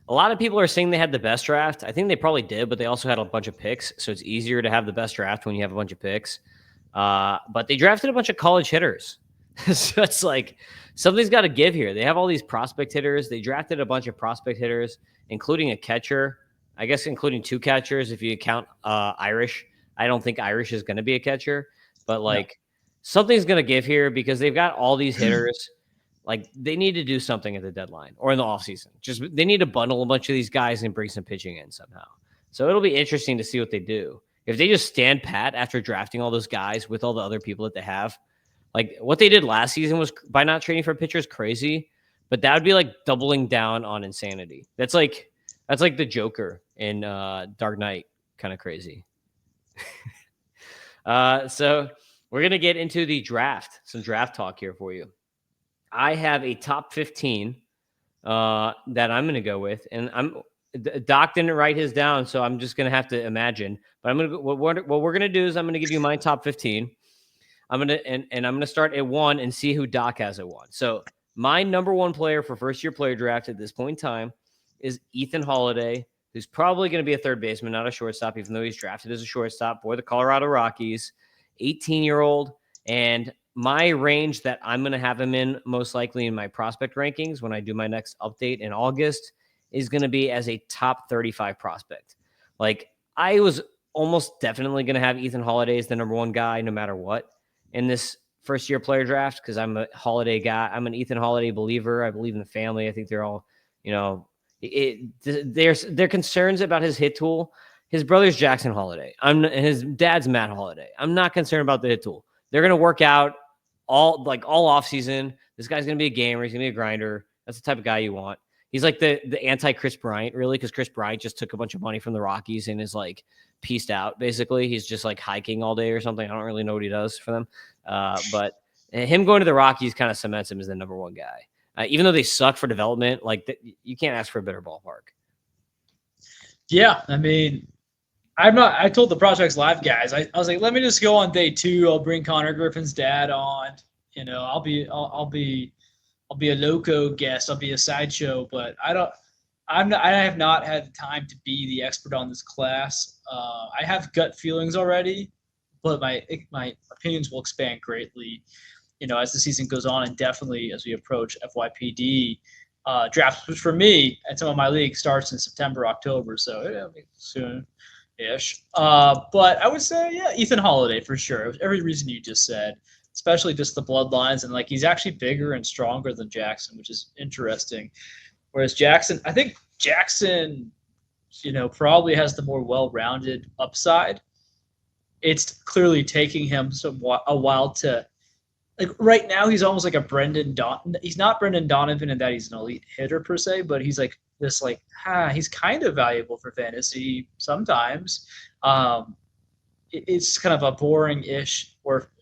a lot of people are saying they had the best draft. I think they probably did, but they also had a bunch of picks, so it's easier to have the best draft when you have a bunch of picks. But they drafted a bunch of college hitters, so it's like something's got to give here. They have all these prospect hitters. They drafted a bunch of prospect hitters, including a catcher. I guess including 2 catchers if you count Irish. I don't think Irish is going to be a catcher, but like something's going to give here because they've got all these hitters. Like they need to do something at the deadline or in the offseason. Just they need to bundle a bunch of these guys and bring some pitching in somehow. So it'll be interesting to see what they do. If they just stand pat after drafting all those guys with all the other people that they have, like what they did last season was by not trading for pitchers crazy, but that would be like doubling down on insanity. That's like the Joker in Dark Knight, kind of crazy. So we're going to get into the draft, some draft talk here for you. I have a top 15 that I'm going to go with, and Doc didn't write his down, so I'm just going to have to imagine. But I'm going to what we're going to do is I'm going to give you my top 15. I'm going to and I'm going to start at 1 and see who Doc has at 1. So my number 1 player for first year player draft at this point in time is Ethan Holiday, who's probably going to be a third baseman, not a shortstop, even though he's drafted as a shortstop for the Colorado Rockies, 18-year-old. And my range that I'm going to have him in most likely in my prospect rankings when I do my next update in August is going to be as a top 35 prospect. Like I was almost definitely going to have Ethan Holiday as the number 1 guy no matter what in this first year player draft because I'm a Holiday guy. I'm an Ethan Holiday believer. I believe in the family. I think they're all, there's concerns about his hit tool. His brother's Jackson Holiday. His dad's Matt Holiday. I'm not concerned about the hit tool. They're going to work out all off season. This guy's going to be a gamer. He's going to be a grinder. That's the type of guy you want. He's like the anti Chris Bryant, really, because Chris Bryant just took a bunch of money from the Rockies and is like pieced out. Basically, he's just like hiking all day or something. I don't really know what he does for them, but him going to the Rockies kind of cements him as the number one guy. Even though they suck for development, like you can't ask for a better ballpark. Yeah, I mean, I told the Projects Live guys, I was like, let me just go on day 2. I'll bring Connor Griffin's dad on. I'll be a loco guest. I'll be a sideshow, but I have not had the time to be the expert on this class. I have gut feelings already, but my opinions will expand greatly, as the season goes on, and definitely as we approach FYPD. Draft, which for me and some of my league starts in September, October, so soon-ish. But I would say, yeah, Ethan Holiday for sure. Every reason you just said, especially just the bloodlines, and like he's actually bigger and stronger than Jackson, which is interesting. Whereas Jackson, I think Jackson, probably has the more well-rounded upside. It's clearly taking him a while to, like, right now he's almost like a Brendan Donovan. He's not Brendan Donovan in that he's an elite hitter per se, but he's like this, like, he's kind of valuable for fantasy sometimes. It's kind of a boring-ish or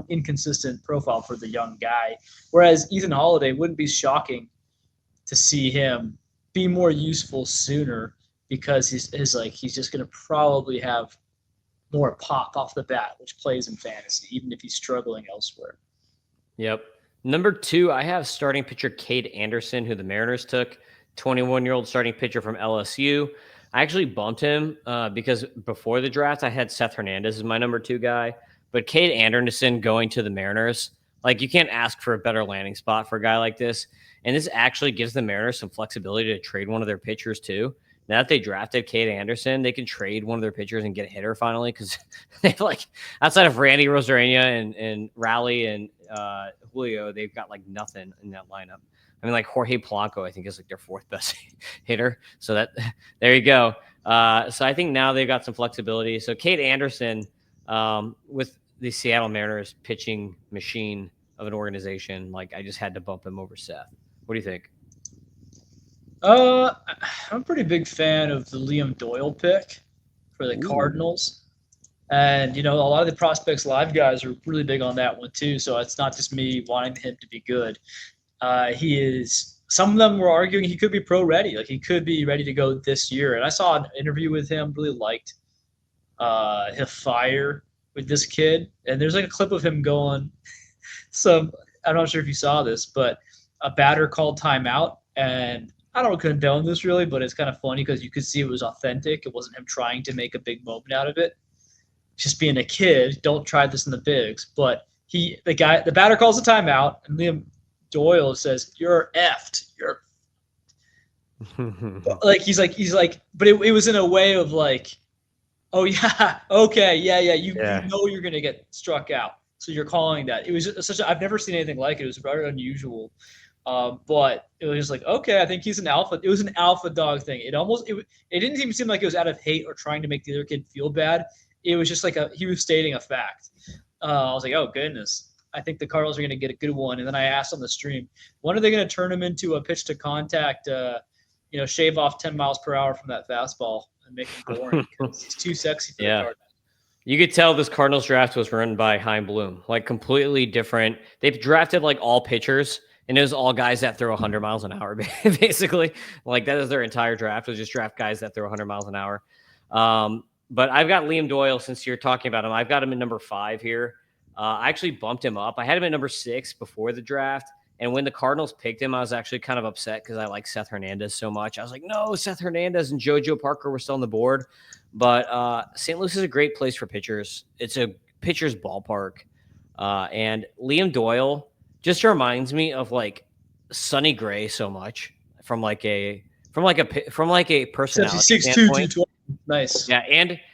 inconsistent profile for the young guy. Whereas Ethan Holiday, wouldn't be shocking to see him be more useful sooner, because he's just going to probably have more pop off the bat, which plays in fantasy, even if he's struggling elsewhere. Yep. Number 2, I have starting pitcher Cade Anderson, who the Mariners took, 21-year-old starting pitcher from LSU. I actually bumped him because before the draft, I had Seth Hernandez as my number 2 guy. But Cade Anderson going to the Mariners, like, you can't ask for a better landing spot for a guy like this. And this actually gives the Mariners some flexibility to trade one of their pitchers too. Now that they drafted Cade Anderson, they can trade one of their pitchers and get a hitter finally, because they've, like, outside of Randy Rosarena and Raleigh and Julio, they've got like nothing in that lineup. I mean, like Jorge Polanco, I think, is like their 4th best hitter. So there you go. So I think now they've got some flexibility. So Cade Anderson, with the Seattle Mariners pitching machine of an organization, like, I just had to bump him over Seth. What do you think? I'm a pretty big fan of the Liam Doyle pick for the Cardinals. And, a lot of the Prospects Live guys are really big on that one too. So it's not just me wanting him to be good. Some of them were arguing he could be pro ready. Like, he could be ready to go this year. And I saw an interview with him, really liked his fire with this kid. And there's like a clip of him going, I'm not sure if you saw this, but a batter called timeout, and I don't condone this really, but it's kind of funny because you could see it was authentic. It wasn't him trying to make a big moment out of it. Just being a kid, don't try this in the bigs. But the batter calls a timeout, and Liam Doyle says, "You're effed. You're." Like he's like, but it was in a way of like, oh yeah, okay, yeah, you know you're gonna get struck out, so you're calling that. It was just I've never seen anything like it. It was very unusual. But it was just like, okay, I think he's an alpha. It was an alpha dog thing. It didn't even seem like it was out of hate or trying to make the other kid feel bad. It was just like he was stating a fact. I was like, oh goodness, I think the Cardinals are going to get a good one. And then I asked on the stream, when are they going to turn him into a pitch to contact, shave off 10 miles per hour from that fastball and make him boring, because he's too sexy for the Cardinals. You could tell this Cardinals draft was run by Chaim Bloom, like completely different. They've drafted like all pitchers, and it was all guys that throw 100 miles an hour, basically. Like, that is their entire draft, was just draft guys that throw 100 miles an hour. But I've got Liam Doyle, since you're talking about him. I've got him at number 5 here. I actually bumped him up. I had him at number 6 before the draft. And when the Cardinals picked him, I was actually kind of upset because I like Seth Hernandez so much. I was like, no, Seth Hernandez and JoJo Parker were still on the board. But St. Louis is a great place for pitchers. It's a pitcher's ballpark. And Liam Doyle just reminds me of like Sonny Gray so much from like a personality. 6'2", 220. Nice. Yeah,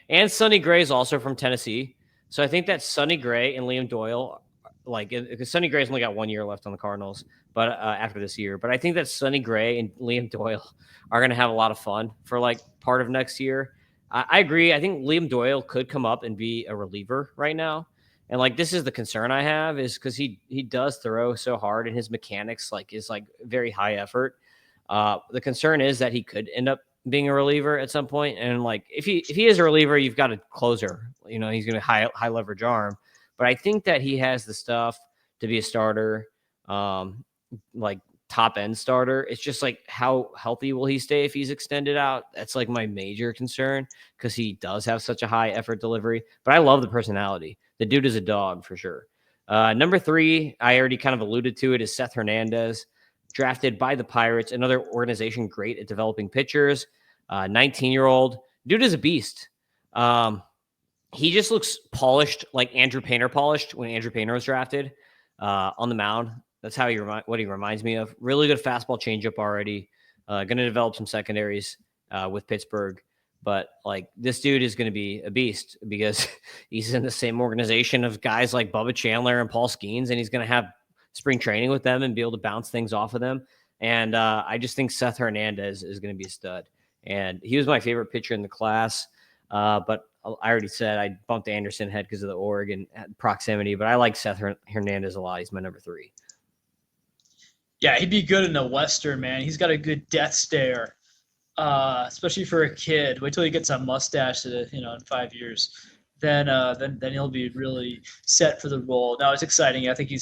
and Sonny Gray is also from Tennessee. So I think that Sonny Gray and Liam Doyle, like, because Sonny Gray's only got 1 year left on the Cardinals, but after this year. But I think that Sonny Gray and Liam Doyle are going to have a lot of fun for like part of next year. I agree. I think Liam Doyle could come up and be a reliever right now. And like this is the concern I have is because he does throw so hard and his mechanics like is like very high effort. The concern is that he could end up being a reliever at some point. And like if he is a reliever, you've got a closer. You know, he's gonna high leverage arm. But I think that he has the stuff to be a starter, like top end starter. It's just like how healthy will he stay if he's extended out? That's like my major concern because he does have such a high effort delivery. But I love the personality. The dude is a dog for sure. Number 3, I already kind of alluded to it, is Seth Hernandez, drafted by the Pirates, another organization great at developing pitchers. 19-year-old dude is a beast. He just looks polished, like Andrew Painter polished when Andrew Painter was drafted on the mound. That's how what he reminds me of. Really good fastball changeup already. Going to develop some secondaries with Pittsburgh. But like this dude is going to be a beast because he's in the same organization of guys like Bubba Chandler and Paul Skeens, and he's going to have spring training with them and be able to bounce things off of them. And I just think Seth Hernandez is going to be a stud. And he was my favorite pitcher in the class. But I already said I bumped Anderson head because of the Oregon proximity. But I like Seth Hernandez a lot. He's my number 3. Yeah, he'd be good in the Western, man. He's got a good death stare, especially for a kid. Wait till he gets a mustache, in 5 years. Then he'll be really set for the role. Now it's exciting. I think he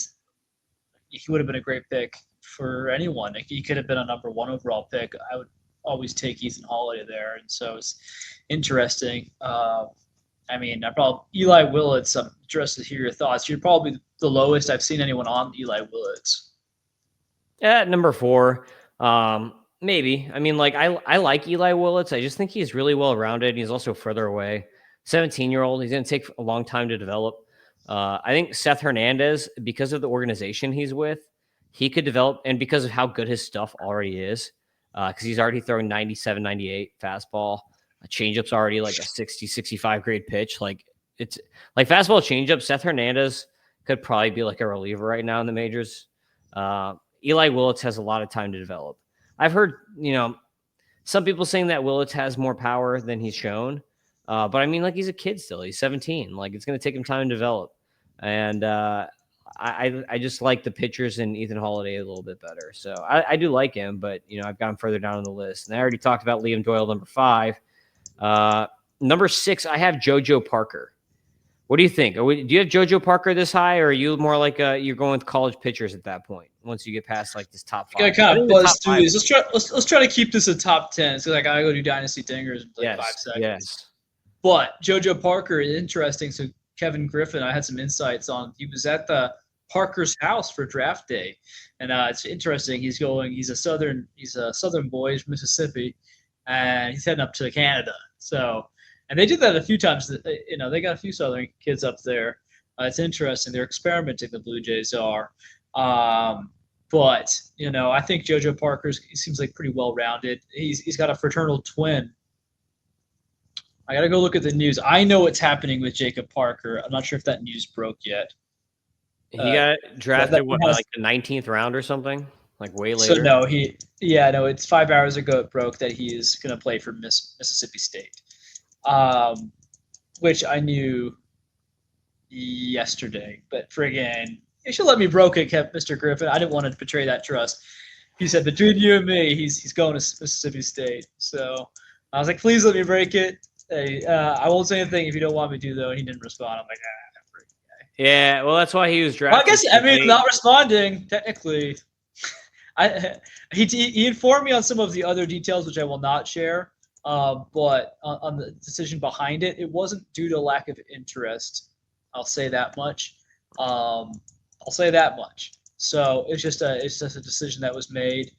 would have been a great pick for anyone. He could have been a number 1 overall pick. I would always take Ethan Holiday there, and so it's interesting. Eli Willits. I'm interested to hear your thoughts. You're probably the lowest I've seen anyone on Eli Willits. At number 4, maybe. I mean, like I like Eli Willits. I just think he's really well rounded. He's also further away. 17-year-old. He's going to take a long time to develop. I think Seth Hernandez, because of the organization he's with, he could develop, and because of how good his stuff already is, because he's already throwing 97, 98 fastball. A changeup's already like a 60, 65 grade pitch. Like it's like fastball changeup. Seth Hernandez could probably be like a reliever right now in the majors. Eli Willits has a lot of time to develop. I've heard, some people saying that Willits has more power than he's shown. But I mean, like he's a kid still. He's 17. Like it's going to take him time to develop. And I just like the pitchers and Ethan Holiday a little bit better. So I do like him, but I've got him further down on the list. And I already talked about Liam Doyle, number 5. Number 6, I have JoJo Parker. What do you think? Do you have JoJo Parker this high, or are you more like you're going with college pitchers at that point? Once you get past like this top 5, I kind of buzz through these. Let's try to keep this a top 10. So I gotta go do Dynasty Dingers in like 5 seconds. Yes. But JoJo Parker is interesting. So Kevin Griffin, I had some insights on. He was at the Parker's house for draft day, and it's interesting. He's a southern boy from Mississippi, and he's heading up to Canada. So. And they did that a few times. They got a few Southern kids up there. It's interesting. They're experimenting. The Blue Jays are. But I think JoJo Parker seems like pretty well-rounded. He's got a fraternal twin. I got to go look at the news. I know what's happening with Jacob Parker. I'm not sure if that news broke yet. He got drafted, like the 19th round or something? Like way later? So, no, it's 5 hours ago it broke that he is going to play for Mississippi State. Which I knew yesterday, but friggin', you should let me broke it, Mr. Griffin. I didn't want to betray that trust. He said, between you and me, he's going to Mississippi State. So I was like, please let me break it. Hey, I won't say anything if you don't want me to, though. And he didn't respond. I'm like, yeah, well, that's why he was drafted. Well, I guess, not responding, technically. He informed me on some of the other details, which I will not share. But on the decision behind it, it wasn't due to lack of interest. I'll say that much. So it's just a decision that was made.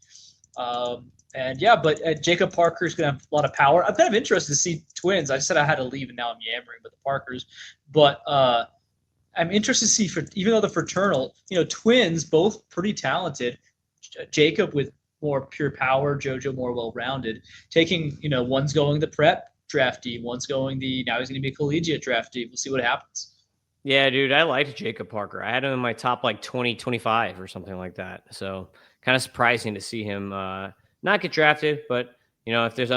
But Jacob Parker is going to have a lot of power. I'm kind of interested to see twins. I said I had to leave, and now I'm yammering with the Parkers. But I'm interested to see, even though the fraternal, twins, both pretty talented. Jacob with more pure power, JoJo more well-rounded. Taking, one's going the prep draftee, one's going now he's going to be a collegiate draftee. We'll see what happens. Yeah, dude, I liked Jacob Parker. I had him in my top like 20, 25 or something like that. So kind of surprising to see him not get drafted, but If there's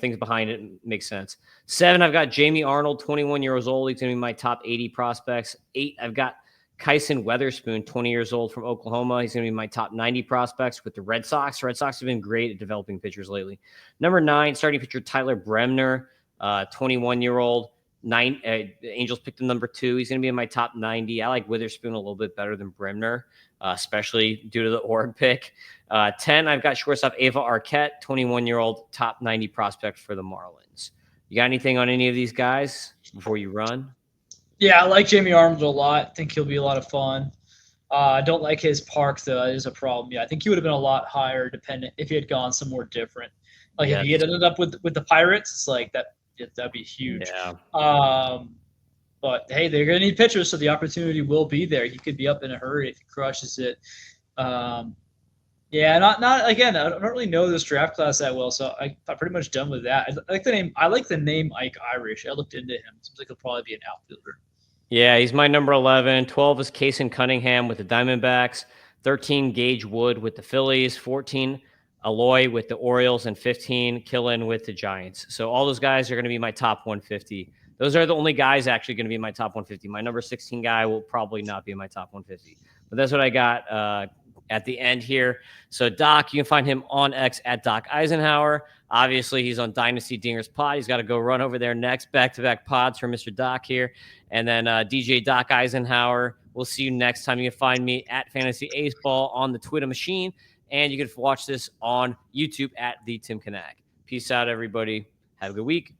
things behind it, makes sense. 7, I've got Jamie Arnold, 21 years old. He's going to be my top 80 prospects. 8, I've got Kyson Weatherspoon, 20 years old from Oklahoma. He's going to be my top 90 prospects with the Red Sox. Red Sox have been great at developing pitchers lately. Number 9, starting pitcher Tyler Bremner, 21-year-old. Angels picked him number 2. He's going to be in my top 90. I like Witherspoon a little bit better than Bremner, especially due to the org pick. 10, I've got shortstop Ava Arquette, 21-year-old, top 90 prospect for the Marlins. You got anything on any of these guys before you run? Yeah, I like Jamie Arnold a lot. I think he'll be a lot of fun. I don't like his park, though. That is a problem. Yeah, I think he would have been a lot higher dependent if he had gone somewhere different. Like if he had ended up with the Pirates, it's like that'd be huge. Yeah. But hey, they're going to need pitchers, so the opportunity will be there. He could be up in a hurry if he crushes it. Yeah, not again. I don't really know this draft class that well, so I'm pretty much done with that. I like the name. I like the name Ike Irish. I looked into him. Seems like he'll probably be an outfielder. Yeah, he's my number 11. 12 is Kason Cunningham with the Diamondbacks. 13, Gage Wood with the Phillies. 14, Aloy with the Orioles. And 15, Killen with the Giants. So all those guys are going to be my top 150. Those are the only guys actually going to be in my top 150. My number 16 guy will probably not be in my top 150. But that's what I got at the end here. So Doc, you can find him on X at Doc Eisenhauer. Obviously, he's on Dynasty Dingers Pod. He's got to go run over there next. Back-to-back pods for Mr. Doc here. And then DJ Doc Eisenhauer. We'll see you next time. You can find me at Fantasy Aceball on the Twitter machine. And you can watch this on YouTube at the Tim Kanak. Peace out, everybody. Have a good week.